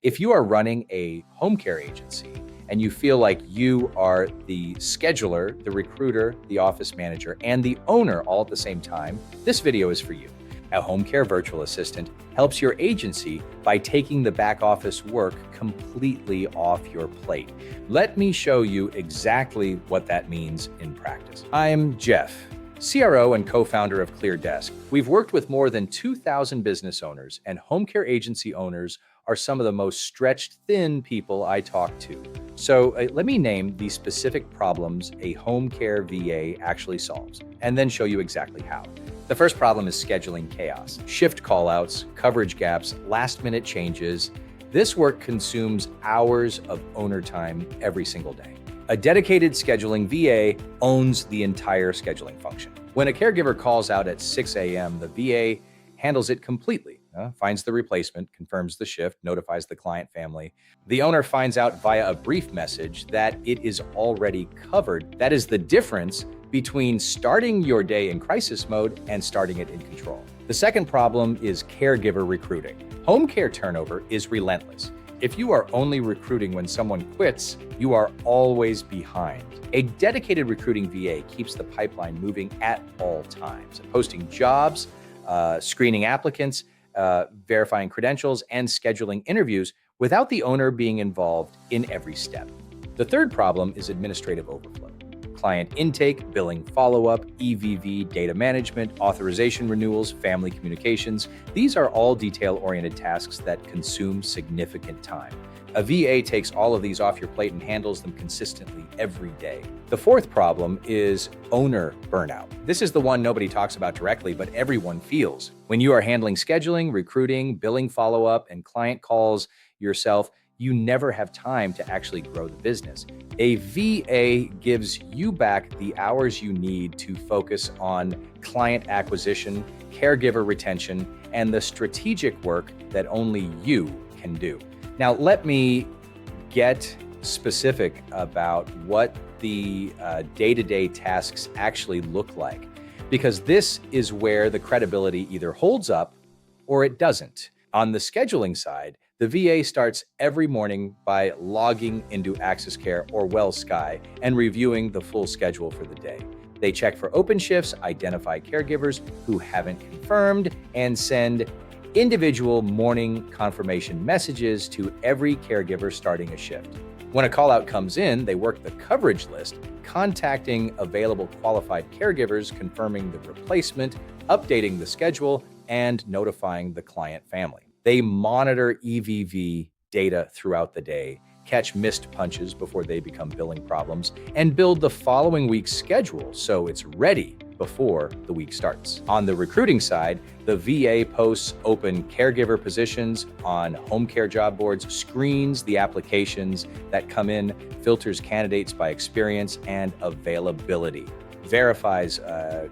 If you are running a home care agency and you feel like you are the scheduler, the recruiter, the office manager, and the owner all at the same time, this video is for you. A home care virtual assistant helps your agency by taking the back office work completely off your plate. Let me show you exactly what that means in practice. I'm Jeff, CRO and co-founder of ClearDesk. We've worked with more than 2,000 business owners, and home care agency owners are some of the most stretched thin people I talk to. So let me name the specific problems a home care VA actually solves, and then show you exactly how. The first problem is scheduling chaos. Shift callouts, coverage gaps, last-minute changes. This work consumes hours of owner time every single day. A dedicated scheduling VA owns the entire scheduling function. When a caregiver calls out at 6 a.m., the VA handles it completely, finds the replacement, confirms the shift, notifies the client family. The owner finds out via a brief message that it is already covered. That is the difference between starting your day in crisis mode and starting it in control. The second problem is caregiver recruiting. Home care turnover is relentless. If you are only recruiting when someone quits, you are always behind. A dedicated recruiting VA keeps the pipeline moving at all times, posting jobs, screening applicants, verifying credentials, and scheduling interviews without the owner being involved in every step. The third problem is administrative overflow. Client intake, billing follow-up, EVV, data management, authorization renewals, family communications. These are all detail-oriented tasks that consume significant time. A VA takes all of these off your plate and handles them consistently every day. The fourth problem is owner burnout. This is the one nobody talks about directly, but everyone feels. When you are handling scheduling, recruiting, billing follow-up, and client calls yourself, you never have time to actually grow the business. A VA gives you back the hours you need to focus on client acquisition, caregiver retention, and the strategic work that only you can do. Now, let me get specific about what the day-to-day tasks actually look like, because this is where the credibility either holds up or it doesn't. On the scheduling side, the VA starts every morning by logging into AxisCare or WellSky and reviewing the full schedule for the day. They check for open shifts, identify caregivers who haven't confirmed, and send individual morning confirmation messages to every caregiver starting a shift. When a call out comes in, they work the coverage list, contacting available qualified caregivers, confirming the replacement, updating the schedule, and notifying the client family. They monitor EVV data throughout the day, catch missed punches before they become billing problems, and build the following week's schedule so it's ready before the week starts. On the recruiting side, the VA posts open caregiver positions on home care job boards, screens the applications that come in, filters candidates by experience and availability, verifies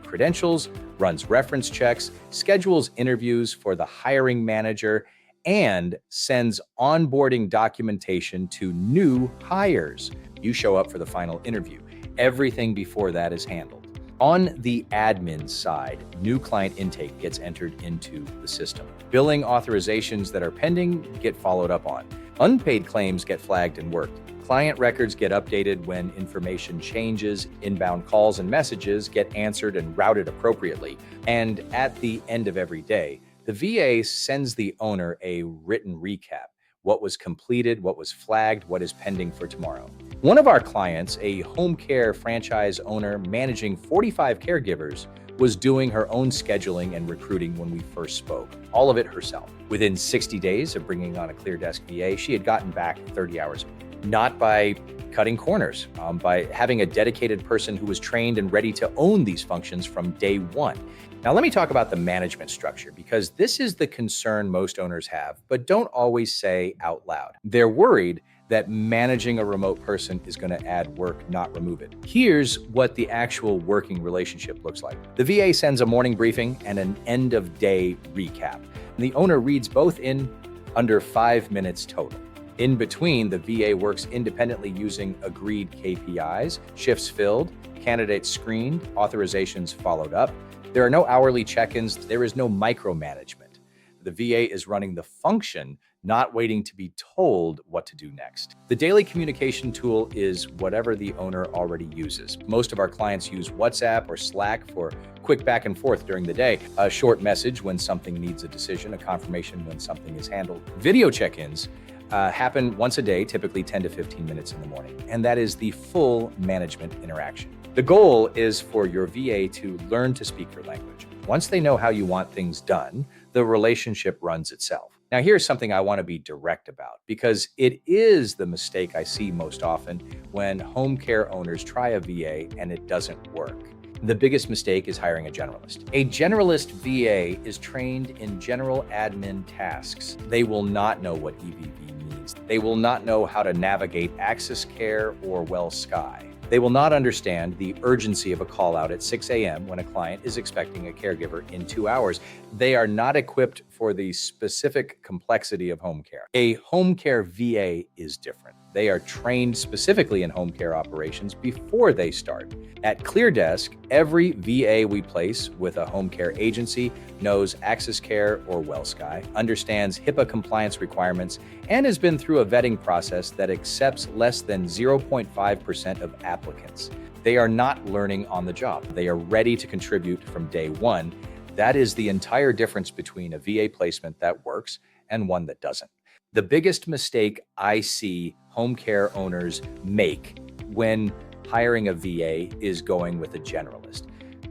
credentials, runs reference checks, schedules interviews for the hiring manager, and sends onboarding documentation to new hires. You show up for the final interview. Everything before that is handled. On the admin side, new client intake gets entered into the system. Billing authorizations that are pending get followed up on. Unpaid claims get flagged and worked. Client records get updated when information changes. Inbound calls and messages get answered and routed appropriately. And at the end of every day, the VA sends the owner a written recap. What was completed, what was flagged, what is pending for tomorrow. One of our clients, a home care franchise owner managing 45 caregivers, was doing her own scheduling and recruiting when we first spoke, all of it herself. Within 60 days of bringing on a ClearDesk VA, she had gotten back 30 hours. Not by cutting corners, by having a dedicated person who was trained and ready to own these functions from day one. Now, let me talk about the management structure, because this is the concern most owners have, but don't always say out loud. They're worried that managing a remote person is going to add work, not remove it. Here's what the actual working relationship looks like. The VA sends a morning briefing and an end-of-day recap. The owner reads both in under 5 minutes total. In between, the VA works independently using agreed KPIs, shifts filled, candidates screened, authorizations followed up. There are no hourly check-ins. There is no micromanagement. The VA is running the function, not waiting to be told what to do next. The daily communication tool is whatever the owner already uses. Most of our clients use WhatsApp or Slack for quick back and forth during the day, a short message when something needs a decision, a confirmation when something is handled. Video check-ins happen once a day, typically 10 to 15 minutes in the morning, and that is the full management interaction. The goal is for your VA to learn to speak your language. Once they know how you want things done, the relationship runs itself. Now, here's something I want to be direct about, because it is the mistake I see most often when home care owners try a VA and it doesn't work. The biggest mistake is hiring a generalist. A generalist VA is trained in general admin tasks. They will not know what EVV means. They will not know how to navigate AxisCare or WellSky. They will not understand the urgency of a call out at 6 a.m. when a client is expecting a caregiver in 2 hours. They are not equipped for the specific complexity of home care. A home care VA is different. They are trained specifically in home care operations before they start. At ClearDesk, every VA we place with a home care agency knows AxisCare or WellSky, understands HIPAA compliance requirements, and has been through a vetting process that accepts less than 0.5% of applicants. They are not learning on the job. They are ready to contribute from day one. That is the entire difference between a VA placement that works and one that doesn't. The biggest mistake I see home care owners make when hiring a VA is going with a generalist.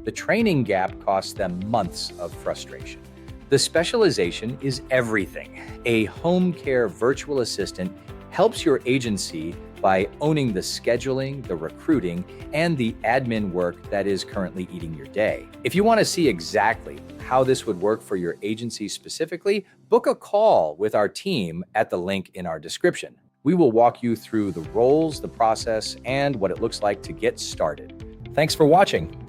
The training gap costs them months of frustration. The specialization is everything. A home care virtual assistant helps your agency by owning the scheduling, the recruiting, and the admin work that is currently eating your day. If you want to see exactly how this would work for your agency specifically, book a call with our team at the link in our description. We will walk you through the roles, the process, and what it looks like to get started. Thanks for watching.